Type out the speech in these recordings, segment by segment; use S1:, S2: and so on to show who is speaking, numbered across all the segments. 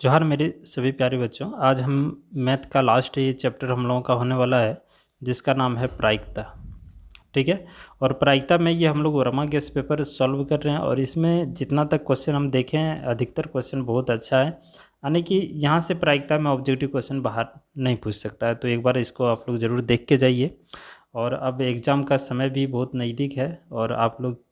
S1: जोहार मेरे सभी प्यारे बच्चों। आज हम मैथ का लास्ट ये चैप्टर हम लोगों का होने वाला है जिसका नाम है प्रायिकता। ठीक है। और प्रायिकता में ये हम लोग वर्मा गेस पेपर सॉल्व कर रहे हैं और इसमें जितना तक क्वेश्चन हम देखे हैं अधिकतर क्वेश्चन बहुत अच्छा है, यानी कि यहाँ से प्रायिकता में ऑब्जेक्टिव क्वेश्चन बाहर नहीं पूछ सकता है। तो एक बार इसको आप लोग ज़रूर देख के जाइए। और अब एग्ज़ाम का समय भी बहुत नज़दीक है और आप लोग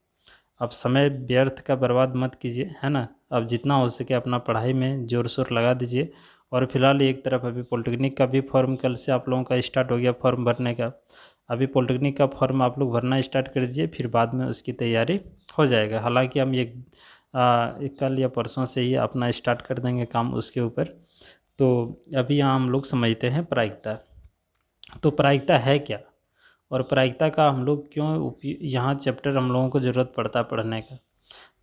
S1: अब समय व्यर्थ का बर्बाद मत कीजिए, है ना। अब जितना हो सके अपना पढ़ाई में ज़ोर शोर लगा दीजिए। और फिलहाल एक तरफ अभी पॉलिटेक्निक का भी फॉर्म कल से आप लोगों का स्टार्ट हो गया फॉर्म भरने का। अभी पॉलिटेक्निक का फॉर्म आप लोग भरना स्टार्ट कर दीजिए, फिर बाद में उसकी तैयारी हो जाएगा। हालांकि हम एक कल या परसों से ही अपना स्टार्ट कर देंगे काम उसके ऊपर। तो अभी यहाँ हम लोग समझते हैं प्रायिकता। तो प्रायिकता है क्या और प्रायिकता का हम लोग क्यों यहाँ चैप्टर हम लोगों को ज़रूरत पड़ता है पढ़ने का।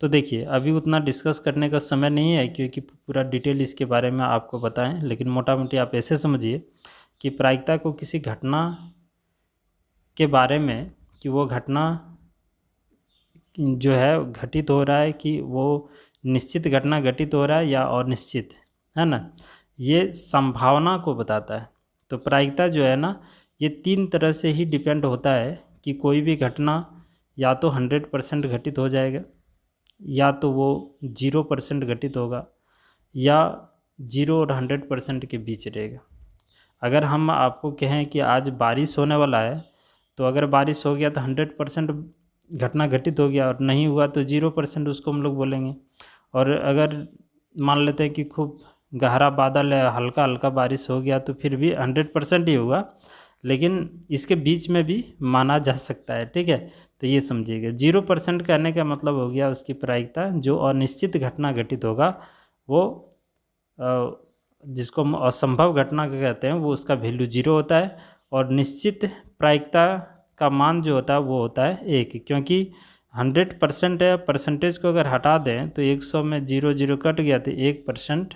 S1: तो देखिए अभी उतना डिस्कस करने का समय नहीं है क्योंकि पूरा डिटेल इसके बारे में आपको बताएं, लेकिन मोटा मोटी आप ऐसे समझिए कि प्रायिकता को किसी घटना के बारे में कि वो घटना जो है घटित हो रहा है कि वो निश्चित घटना घटित हो रहा है या अनिश्चित, है ना, ये संभावना को बताता है। तो प्रायिकता जो है ना ये 3 तरह से ही डिपेंड होता है कि कोई भी घटना या तो 100% घटित हो जाएगा, या तो वो 0% घटित होगा, या 0 और 100% के बीच रहेगा। अगर हम आपको कहें कि आज बारिश होने वाला है, तो अगर बारिश हो गया तो 100% घटना घटित हो गया, और नहीं हुआ तो 0% उसको हम लोग बोलेंगे। और अगर मान लेते हैं कि खूब गहरा बादल है, हल्का हल्का बारिश हो गया, तो फिर भी 100% ही होगा, लेकिन इसके बीच में भी माना जा सकता है। ठीक है, तो ये समझिएगा 0% कहने का मतलब हो गया उसकी प्रायिकता जो अनिश्चित घटना घटित होगा वो जिसको हम असंभव घटना कहते हैं वो उसका वैल्यू 0 होता है। और निश्चित प्रायिकता का मान जो होता है वो होता है 1, क्योंकि 100% है, परसेंटेज को अगर हटा दें तो 100 में 0 0 कट गया तो 1%,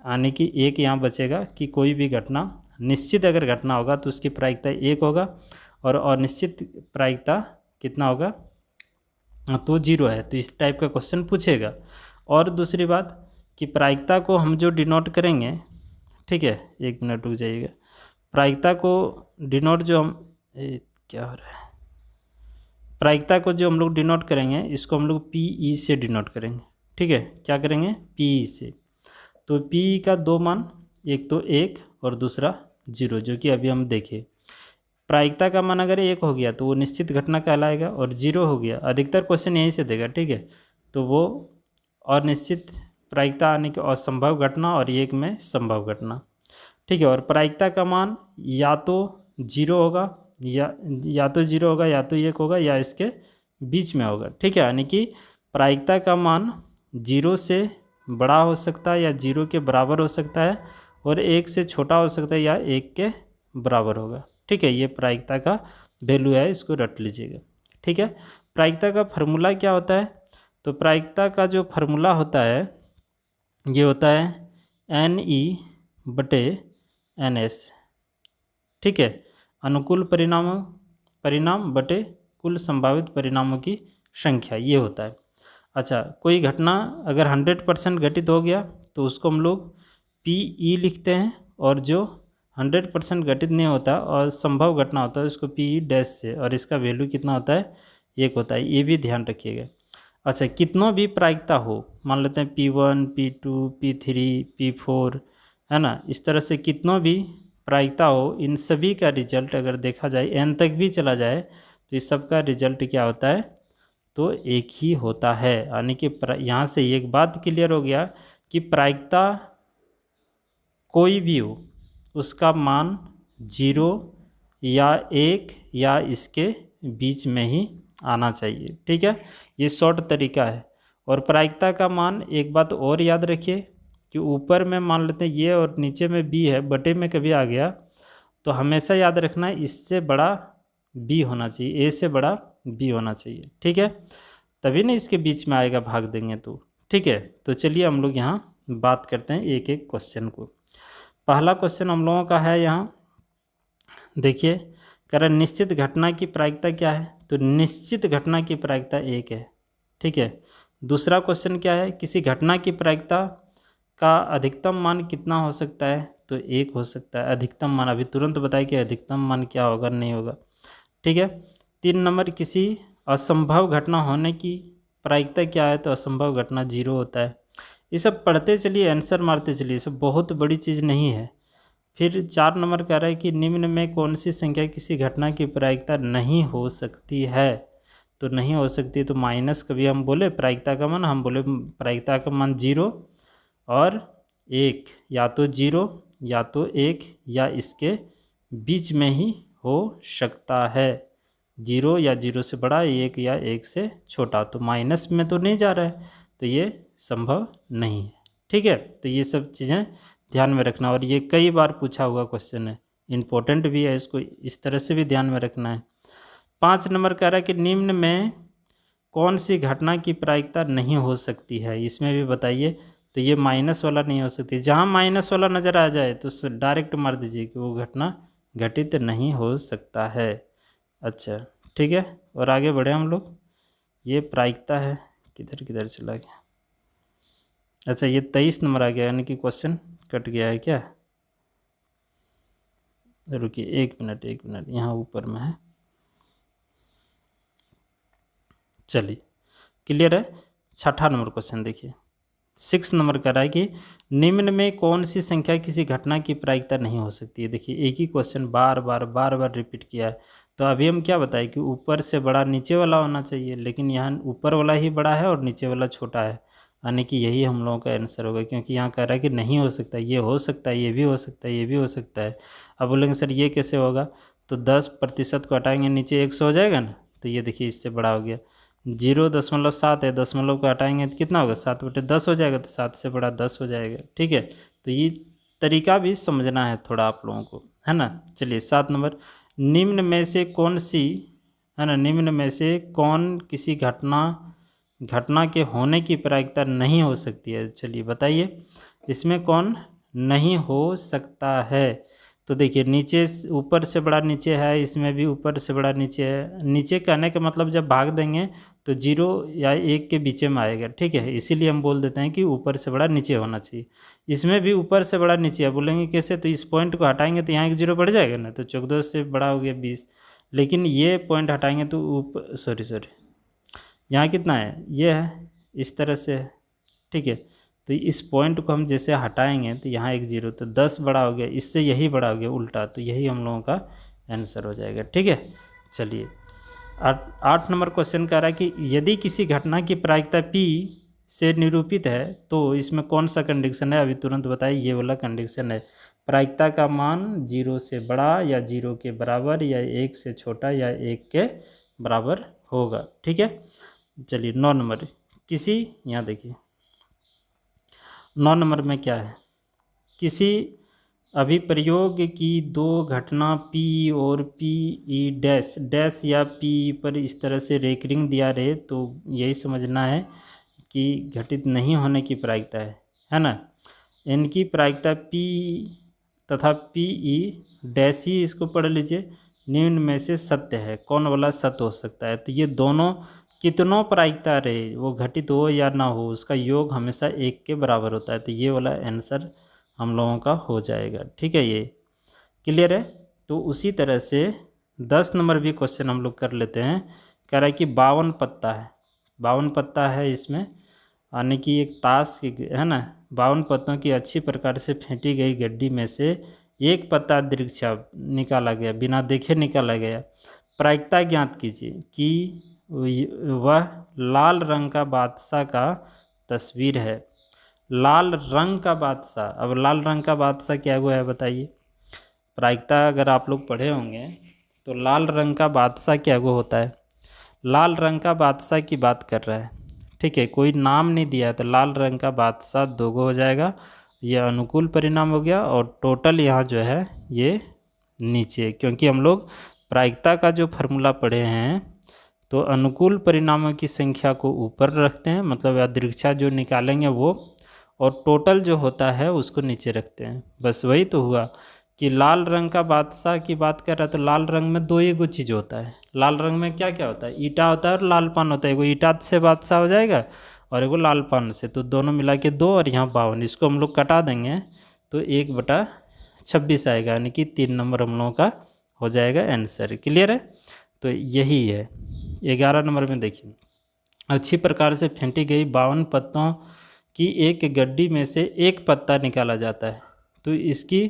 S1: यानी कि 1 यहाँ बचेगा कि कोई भी घटना निश्चित अगर घटना होगा तो उसकी प्रायिकता 1 होगा और अनिश्चित प्रायिकता कितना होगा तो 0 है। तो इस टाइप का क्वेश्चन पूछेगा। और दूसरी बात कि प्रायिकता को हम जो डिनोट करेंगे, ठीक है, 1 मिनट रुक जाइएगा। प्रायिकता को डिनोट जो हम क्या हो रहा है, प्रायिकता को जो हम लोग डिनोट करेंगे इसको हम लोग PE से डिनोट करेंगे। ठीक है, क्या करेंगे PE से। तो PE का 2 मान, एक तो 1 और दूसरा 0, जो कि अभी हम देखें। प्रायिकता का मान अगर 1 हो गया तो वो निश्चित घटना कहलाएगा, और 0 हो गया, अधिकतर क्वेश्चन यहीं से देगा। ठीक है, तो वो अनिश्चित प्रायिकता आने की असंभव घटना और 1 में संभव घटना। ठीक है, और प्रायिकता का मान या तो 0 होगा या तो 0 होगा, या तो 1 होगा, या इसके बीच में होगा। ठीक है, यानी कि प्रायिकता का मान 0 से बड़ा हो सकता है या 0 के बराबर हो सकता है, और 1 से छोटा हो सकता है या 1 के बराबर होगा। ठीक है, ये प्रायिकता का वैल्यू है, इसको रट लीजिएगा। ठीक है, प्रायिकता का फार्मूला क्या होता है। तो प्रायिकता का जो फार्मूला होता है ये होता है NE/NS। ठीक है, अनुकूल परिणाम बटे कुल संभावित परिणामों की संख्या, ये होता है। अच्छा, कोई घटना अगर 100% घटित हो गया तो उसको हम लोग PE लिखते हैं, और जो 100% घटित नहीं होता और संभव घटना होता है उसको PE डैश से, और इसका वैल्यू कितना होता है 1 होता है। ये भी ध्यान रखिएगा। अच्छा, कितनों भी प्रायिकता हो, मान लेते हैं P1 P2 P3 P4, है ना, इस तरह से कितनों भी प्रायिकता हो, इन सभी का रिजल्ट अगर देखा जाए n तक भी चला जाए तो इस सब का रिजल्ट क्या होता है तो 1 ही होता है। यानी कि यहाँ से एक बात क्लियर हो गया कि प्रायिकता कोई भी हो उसका मान 0 या 1 या इसके बीच में ही आना चाहिए। ठीक है, ये शॉर्ट तरीका है। और प्रायिकता का मान एक बात और याद रखिए कि ऊपर में मान लेते हैं ये और नीचे में B है, बटे में कभी आ गया तो हमेशा याद रखना है इससे बड़ा B होना चाहिए, A से बड़ा B होना चाहिए। ठीक है, तभी ना इसके बीच में आएगा, भाग देंगे तो। ठीक है, तो चलिए हम लोग यहाँ बात करते हैं एक एक क्वेश्चन को। पहला क्वेश्चन हम लोगों का है यहाँ, देखिए, कह रहा निश्चित घटना की प्रायिकता क्या है। तो निश्चित घटना की प्रायिकता 1 है। ठीक है, दूसरा क्वेश्चन क्या है, किसी घटना की प्रायिकता का अधिकतम मान कितना हो सकता है? तो 1 हो सकता है अधिकतम मान। अभी तुरंत बताए कि अधिकतम मान क्या होगा, नहीं होगा। ठीक है। 3 नंबर, किसी असंभव घटना होने की प्रायिकता क्या है? तो असंभव घटना 0 होता है। ये सब पढ़ते चलिए, आंसर मारते चलिए, ये सब बहुत बड़ी चीज़ नहीं है। फिर 4 नंबर कह रहा है कि निम्न में कौन सी संख्या किसी घटना की प्रायिकता नहीं हो सकती है? तो नहीं हो सकती, तो माइनस कभी हम बोले प्रायिकता का मान, हम बोले प्रायिकता का मान 0 और 1, या तो 0 या तो 1 या इसके बीच में ही हो सकता है। 0 या 0 से बड़ा, 1 या 1 से छोटा। तो माइनस में तो नहीं जा रहा है, तो ये संभव नहीं है। ठीक है, तो ये सब चीज़ें ध्यान में रखना, और ये कई बार पूछा हुआ क्वेश्चन है, इम्पोर्टेंट भी है, इसको इस तरह से भी ध्यान में रखना है। 5 नंबर कह रहा है कि निम्न में कौन सी घटना की प्रायिकता नहीं हो सकती है? इसमें भी बताइए। तो ये माइनस वाला नहीं हो सकती, जहाँ माइनस वाला नज़र आ जाए तो डायरेक्ट मार दीजिए कि वो घटना घटित नहीं हो सकता है। अच्छा ठीक है, और आगे बढ़े हम लोग। ये प्रायिकता है, किधर किधर चला गया? अच्छा, ये 23 नंबर आ गया, यानी कि क्वेश्चन कट गया है क्या? रुकिए 1 मिनट, 1 मिनट, यहाँ ऊपर में है। चलिए क्लियर है। 6ठा नंबर क्वेश्चन देखिए, 6 नंबर कह रहा है कि निम्न में कौन सी संख्या किसी घटना की प्रायिकता नहीं हो सकती है? देखिए एक ही क्वेश्चन बार बार रिपीट किया है। तो अभी हम क्या बताएं कि ऊपर से बड़ा नीचे वाला होना चाहिए, लेकिन यहाँ ऊपर वाला ही बड़ा है और नीचे वाला छोटा है, यानी कि यही हम लोगों का आंसर होगा, क्योंकि यहाँ कह रहा है कि नहीं हो सकता, ये हो सकता है, ये भी हो सकता है, ये भी हो सकता है। अब बोलेंगे सर ये कैसे होगा? तो 10% को हटाएंगे, नीचे 100 हो जाएगा ना, तो ये देखिए इससे बड़ा हो गया। 0.7 है, दशमलव को हटाएंगे तो कितना होगा? 7/10 हो जाएगा, तो 7 से बड़ा 10 हो जाएगा। ठीक है, तो ये तरीका भी समझना है थोड़ा आप लोगों को, है ना। चलिए 7 नंबर, निम्न में से कौन सी, है ना, निम्न में से कौन किसी घटना के होने की प्रायिकता नहीं हो सकती है? चलिए बताइए, इसमें कौन नहीं हो सकता है? तो देखिए नीचे ऊपर से बड़ा नीचे है, इसमें भी ऊपर से बड़ा नीचे है। नीचे कहने का मतलब जब भाग देंगे तो 0 या 1 के बीच में आएगा। ठीक है, इसीलिए हम बोल देते हैं कि ऊपर से बड़ा नीचे होना चाहिए। इसमें भी ऊपर से बड़ा नीचे है, बोलेंगे कैसे? तो इस पॉइंट को हटाएंगे तो यहाँ एक 0 बढ़ जाएगा ना, तो 14 से बड़ा हो गया 20। लेकिन ये पॉइंट हटाएंगे तो ऊपर, सॉरी यहाँ कितना है? ये है, इस तरह से है। ठीक है, तो इस पॉइंट को हम जैसे हटाएंगे तो यहाँ एक 0, तो 10 बड़ा हो गया, इससे यही बड़ा हो गया उल्टा, तो यही हम लोगों का आंसर हो जाएगा। ठीक है, चलिए 8 नंबर क्वेश्चन कह रहा है कि यदि किसी घटना की प्रायिकता P से निरूपित है तो इसमें कौन सा कंडीशन है? अभी तुरंत बताइए, ये वाला कंडीशन है, प्रायिकता का मान 0 से बड़ा या 0 के बराबर या 1 से छोटा या 1 के बराबर होगा। ठीक है, चलिए 9 नंबर, किसी, यहाँ देखिए 9 नंबर में क्या है? किसी अभिप्रयोग की दो घटना P और PE डैश डैश या PE पर इस तरह से रेकरिंग दिया रहे तो यही समझना है कि घटित नहीं होने की प्रायिकता है ना। इनकी प्रायिकता P तथा PE डैश ही, इसको पढ़ लीजिए, निम्न में से सत्य है। कौन वाला सत्य हो सकता है? तो ये दोनों कितनों प्रायिकता रहे, वो घटित हो या ना हो, उसका योग हमेशा 1 के बराबर होता है। तो ये वाला आंसर हम लोगों का हो जाएगा। ठीक है, ये क्लियर है। तो उसी तरह से 10 नंबर भी क्वेश्चन हम लोग कर लेते हैं। कह रहा है कि 52 पत्ता है, 52 पत्ता है इसमें, यानी कि एक ताश की, है ना, 52 पत्तों की अच्छी प्रकार से फेंटी गई गड्डी में से एक पत्ता दीर्घा निकाला गया, बिना देखे निकाला गया। प्रायिकता ज्ञात कीजिए कि वह लाल रंग का बादशाह का तस्वीर है। लाल रंग का बादशाह, अब लाल रंग का बादशाह क्या हुआ है बताइए? प्रायिकता अगर आप लोग पढ़े होंगे तो लाल रंग का बादशाह क्या हुआ होता है? लाल रंग का बादशाह की बात कर रहा है। ठीक है, कोई नाम नहीं दिया, तो लाल रंग का बादशाह 2 हो जाएगा, यह अनुकूल परिणाम हो गया। और टोटल यहाँ जो है ये नीचे, क्योंकि हम लोग प्रायिकता का जो फार्मूला पढ़े हैं तो अनुकूल परिणामों की संख्या को ऊपर रखते हैं, मतलब दीर्घा जो निकालेंगे वो, और टोटल जो होता है उसको नीचे रखते हैं। बस वही तो हुआ कि लाल रंग का बादशाह की बात कर रहा है, तो लाल रंग में 2 ही चीज़ होता है। लाल रंग में क्या क्या होता है? ईटा होता है और लालपान होता है। वो ईटा से बादशाह हो जाएगा और एगो लाल पान से, तो दोनों मिला के 2 और यहाँ 52, इसको हम लोग कटा देंगे तो 1/26 आएगा, यानी कि 3 नंबर हम लोगों का हो जाएगा आंसर। क्लियर है? तो यही है। 11 नंबर में देखिए, अच्छी प्रकार से फेंटी गई 52 पत्तों की एक गड्डी में से एक पत्ता निकाला जाता है, तो इसकी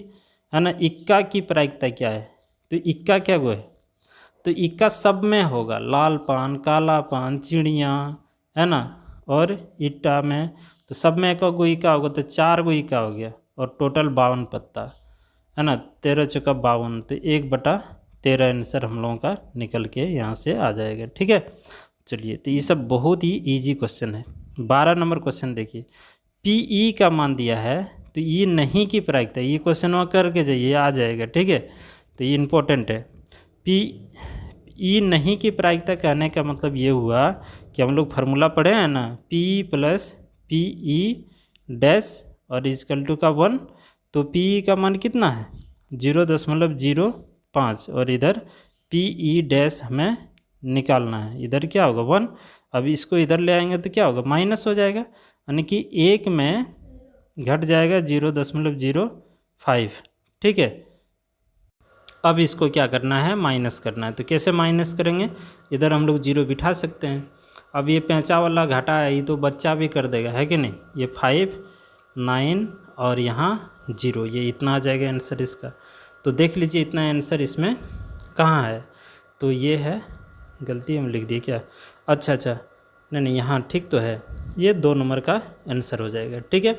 S1: है ना इक्का की प्रायिकता क्या है? तो इक्का क्या गो है? तो इक्का सब में होगा, लाल पान, काला पान, चिड़िया, है ना, और इट्टा में, तो सब में एक गो इक्का होगा, तो 4 गो इक्का हो गया, और टोटल 52 पत्ता, है ना, 13 चौका 52, तो 1/13 आंसर हम लोगों का निकल के यहाँ से आ जाएगा। ठीक है, चलिए, तो ये सब बहुत ही इजी क्वेश्चन है। 12 नंबर क्वेश्चन देखिए, पी का मान दिया है, तो ये नहीं की प्रायिकता, ये क्वेश्चन वहाँ करके जाइए, आ जाएगा। ठीक है, तो ये इम्पोर्टेंट है। पी नहीं की प्रायिकता कहने का मतलब ये हुआ कि हम लोग फार्मूला पढ़े हैं ना, P + PE' और इजकल टू का 1, तो PE का मान कितना है? 0.05, और इधर PE' हमें निकालना है, इधर क्या होगा 1। अब इसको इधर ले आएंगे तो क्या होगा? माइनस हो जाएगा, यानी कि 1 में घट जाएगा 0.05। ठीक है, अब इसको क्या करना है? माइनस करना है। तो कैसे माइनस करेंगे? इधर हम लोग 0 बिठा सकते हैं। अब ये पैंचा वाला घाटा है, ये तो बच्चा भी कर देगा, है कि नहीं? ये 5, 9 और यहाँ 0, ये इतना आ जाएगा आंसर इसका। तो देख लीजिए इतना आंसर इसमें कहाँ है। तो ये है, गलती हम लिख दिए क्या? अच्छा, नहीं, यहाँ ठीक तो है, ये 2 नंबर का आंसर हो जाएगा। ठीक है,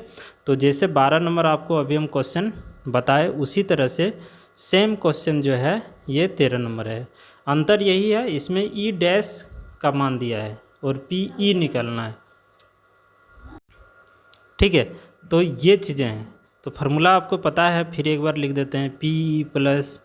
S1: तो जैसे 12 नंबर आपको अभी हम क्वेश्चन बताए, उसी तरह से सेम क्वेश्चन जो है ये 13 नंबर है। अंतर यही है, इसमें E' का मान दिया है और PE निकालना है। ठीक है, तो ये चीज़ें हैं। तो फार्मूला आपको पता है, फिर एक बार लिख देते हैं, PE +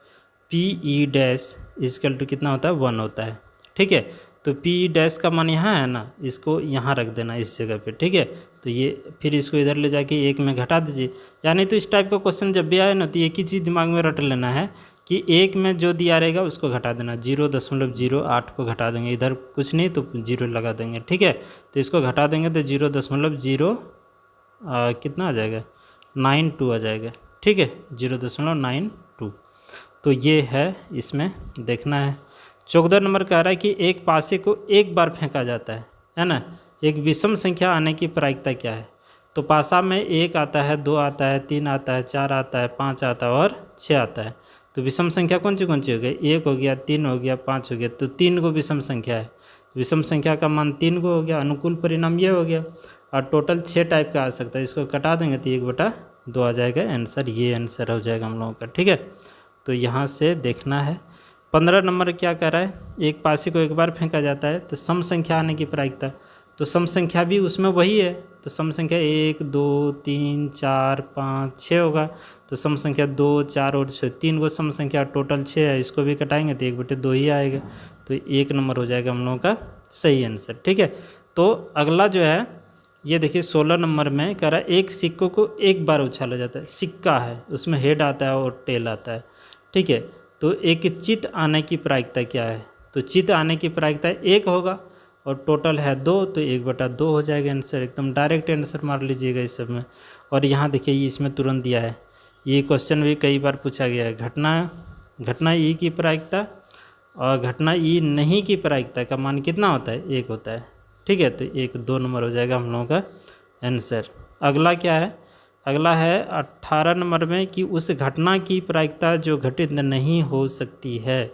S1: PE' इजकल टू कितना होता है? 1 होता है। ठीक है, तो PE' का मान यहाँ है ना, इसको यहाँ रख देना इस जगह पे। ठीक है, तो ये फिर इसको इधर ले जाके 1 में घटा दीजिए। यानी तो इस टाइप का क्वेश्चन जब भी आए ना, तो एक ही चीज़ दिमाग में रट लेना है कि 1 में जो दिया रहेगा उसको घटा देना। 0.08 को घटा देंगे, इधर कुछ नहीं तो 0 लगा देंगे। ठीक है, तो इसको घटा देंगे तो 0.0 कितना आ जाएगा? 92 आ जाएगा। ठीक है, 0.92। तो ये है, इसमें देखना है। 14 नंबर कह रहा है कि एक पासे को एक बार फेंका जाता है ना, एक विषम संख्या आने की प्रायिकता क्या है? तो पासा में 1 आता है, 2 आता है, 3 आता है, 4 आता है, 5 आता है और 6 आता है। तो विषम संख्या कौन सी हो गई? 1 हो गया, 3 हो गया, 5 हो गया, तो 3 गो विषम संख्या है। विषम संख्या का मान 3 गो हो गया, अनुकूल परिणाम ये हो गया, और टोटल 6 टाइप का आ सकता है। इसको कटा देंगे तो 1/2 आ जाएगा आंसर, ये आंसर हो जाएगा हम लोगों का। ठीक है, तो यहाँ से देखना है। 15 नंबर क्या कह रहा है? एक पासे को एक बार फेंका जाता है, तो सम संख्या आने की प्रायिकता, तो सम संख्या भी उसमें वही है। तो सम संख्या 1, 2, 3, 4, 5, 6 होगा। तो सम संख्या 2, 4 और 6, 3 गो सम संख्या, टोटल 6 है। इसको भी कटाएंगे तो 1/2 ही आएगा। तो 1 नंबर हो जाएगा हम लोगों का सही आंसर। ठीक है, तो अगला जो है ये देखिए 16 नंबर में कह रहा है, एक सिक्कों को एक बार उछाला जाता है। सिक्का है, उसमें हेड आता है और टेल आता है। ठीक है, तो एक चित आने की प्रायिकता क्या है? तो चित आने की प्रायिकता 1 होगा, और टोटल है 2, तो 1/2 हो जाएगा आंसर। एकदम डायरेक्ट आंसर मार लीजिएगा इस सब में। और यहाँ देखिए ये इसमें तुरंत दिया है, ये क्वेश्चन भी कई बार पूछा गया है। घटना ई की प्रायिकता और घटना ई नहीं की प्रायिकता का मान कितना होता है? 1 होता है। ठीक है, तो 2 नंबर हो जाएगा हम लोगों का आंसर। अगला क्या है? अगला है 18 नंबर में कि उस घटना की प्रायिकता जो घटित नहीं हो सकती है,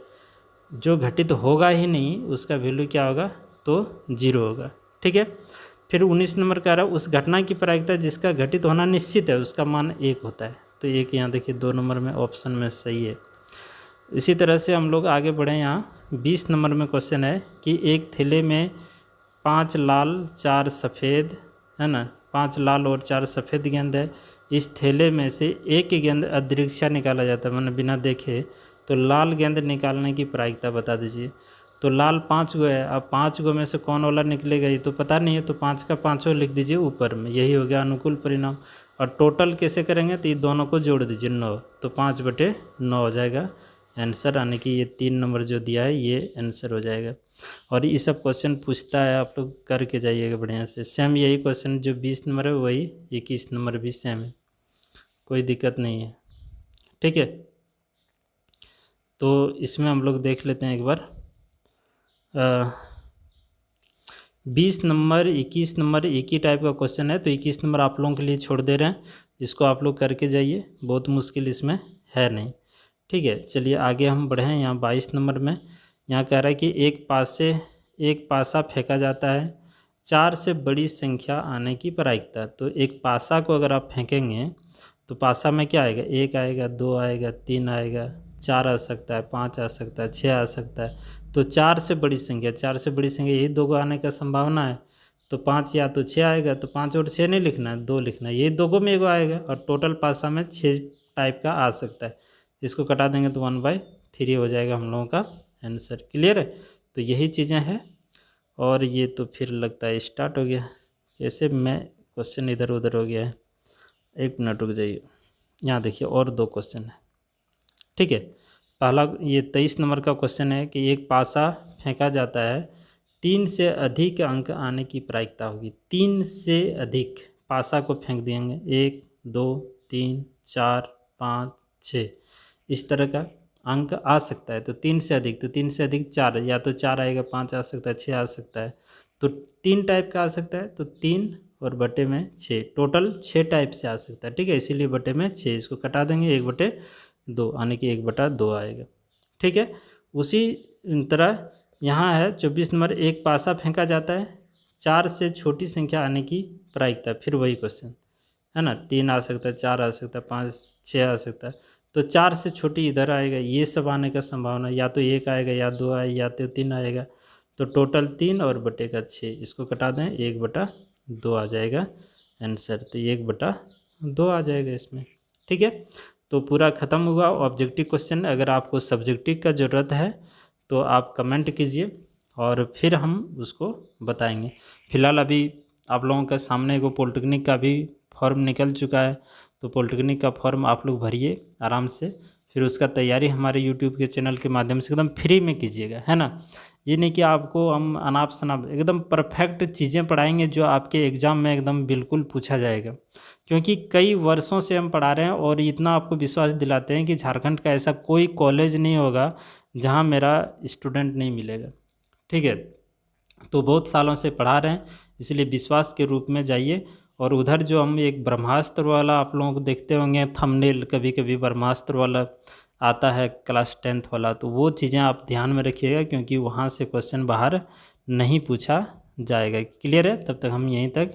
S1: जो घटित होगा ही नहीं, उसका वैल्यू क्या होगा? तो 0 होगा। ठीक है, फिर 19 नंबर कह रहा है उस घटना की प्रायिकता जिसका घटित होना निश्चित है, उसका मान 1 होता है। तो 1 यहाँ देखिए 2 नंबर में ऑप्शन में सही है। इसी तरह से हम लोग आगे बढ़ें। यहाँ 20 नंबर में क्वेश्चन है कि एक थैले में 5 लाल 4 सफ़ेद, है ना, 5 लाल और 4 सफ़ेद गेंद है। इस थैले में से एक गेंद अदृक्षा निकाला जाता है, मैंने बिना देखे, तो लाल गेंद निकालने की प्रायिकता बता दीजिए। तो लाल 5 गो है, अब 5 गो में से कौन वाला निकलेगा ये तो पता नहीं है, तो 5 का 5 लिख दीजिए ऊपर में, यही हो गया अनुकूल परिणाम। और टोटल कैसे करेंगे? तो ये दोनों को जोड़ दीजिए 9, तो 5/9 हो जाएगा आंसर, यानी कि ये 3 नंबर जो दिया है ये आंसर हो जाएगा। और ये सब क्वेश्चन पूछता है, आप लोग करके जाइएगा बढ़िया से। सेम यही क्वेश्चन जो 20 नंबर है वही 21 नंबर भी सेम है, कोई दिक्कत नहीं है, ठीक है। तो इसमें हम लोग देख लेते हैं एक बार। 20 नंबर 21 नंबर एक ही टाइप का क्वेश्चन है, तो 21 नंबर आप लोगों के लिए छोड़ दे रहे हैं, इसको आप लोग करके जाइए, बहुत मुश्किल इसमें है नहीं, ठीक है। चलिए आगे हम बढ़ें। यहाँ 22 नंबर में यहाँ कह रहा है कि एक पासा फेंका जाता है, 4 से बड़ी संख्या आने की प्रायिकता। तो एक पासा को अगर आप फेंकेंगे तो पासा में क्या आएगा, 1 आएगा, 2 आएगा, 3 आएगा, 4 आ सकता है, 5 आ सकता है, 6 आ सकता है। तो 4 से बड़ी संख्या यही 2 को आने का संभावना है, तो 5 या तो 6 आएगा, तो 5 और 6 नहीं लिखना है, 2 लिखना है, यही 2 को में 1 आएगा। और टोटल पासा में 6 टाइप का आ सकता है, इसको कटा देंगे तो 1/3 हो जाएगा हम लोगों का आंसर। क्लियर है, तो यही चीज़ें हैं। और ये तो फिर लगता है स्टार्ट हो गया, कैसे मैं क्वेश्चन इधर उधर हो गया है, 1 मिनट रुक जाइए। यहाँ देखिए और 2 क्वेश्चन है, ठीक है। पहला ये 23 नंबर का क्वेश्चन है कि एक पासा फेंका जाता है, 3 से अधिक अंक आने की प्रायिकता होगी। 3 से अधिक पासा को फेंक देंगे, 1 2 3 4 5 6, इस तरह का अंक आ सकता है। तो 3 से अधिक, तो 3 से अधिक 4, या तो 4 आएगा, 5 आ सकता है, 6 आ सकता है। तो 3 टाइप का आ सकता है, तो 3 और बटे में 6, टोटल 6 टाइप से आ सकता है, ठीक है। इसीलिए बटे में 6, इसको कटा देंगे, 1/2 यानी कि 1/2 आएगा, ठीक है। उसी तरह यहाँ है 24 नंबर, एक पासा फेंका जाता है, 4 से छोटी संख्या आने की प्रायिकता। फिर वही क्वेश्चन है ना, 3 आ सकता है, 4 आ सकता है, 5 6 आ सकता है। तो 4 से छोटी इधर आएगा, ये सब आने का संभावना, या तो 1 आएगा, या 2 आएगा, या तो 3 आएगा। तो टोटल 3 और बटे का 6, इसको कटा दें, 1/2 आ जाएगा आंसर। तो 1/2 आ जाएगा इसमें, ठीक है। तो पूरा ख़त्म हुआ ऑब्जेक्टिव क्वेश्चन। अगर आपको सब्जेक्टिव का ज़रूरत है तो आप कमेंट कीजिए और फिर हम उसको बताएंगे। फ़िलहाल अभी आप लोगों के सामने वो पॉलिटेक्निक का भी फॉर्म निकल चुका है, तो पॉलिटेक्निक का फॉर्म आप लोग भरिए आराम से, फिर उसका तैयारी हमारे यूट्यूब के चैनल के माध्यम से एकदम फ्री में कीजिएगा, है ना। ये नहीं कि आपको हम अनाप शनाप, एकदम परफेक्ट चीज़ें पढ़ाएंगे जो आपके एग्ज़ाम में एकदम बिल्कुल पूछा जाएगा। क्योंकि कई वर्षों से हम पढ़ा रहे हैं और इतना आपको विश्वास दिलाते हैं कि झारखंड का ऐसा कोई कॉलेज नहीं होगा जहाँ मेरा स्टूडेंट नहीं मिलेगा, ठीक है। तो बहुत सालों से पढ़ा रहे हैं, इसलिए विश्वास के रूप में जाइए। और उधर जो हम एक ब्रह्मास्त्र वाला आप लोगों को देखते होंगे थंबनेल, कभी कभी ब्रह्मास्त्र वाला आता है क्लास 10th वाला, तो वो चीज़ें आप ध्यान में रखिएगा, क्योंकि वहाँ से क्वेश्चन बाहर नहीं पूछा जाएगा। क्लियर है, तब तक हम यहीं तक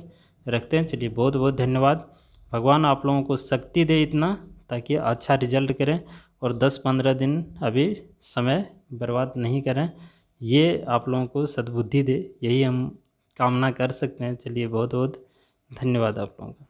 S1: रखते हैं। चलिए बहुत बहुत धन्यवाद। भगवान आप लोगों को शक्ति दे इतना, ताकि अच्छा रिजल्ट करें और 10-15 दिन अभी समय बर्बाद नहीं करें, ये आप लोगों को सद्बुद्धि दे, यही हम कामना कर सकते हैं। चलिए बहुत बहुत धन्यवाद आप लोगों का।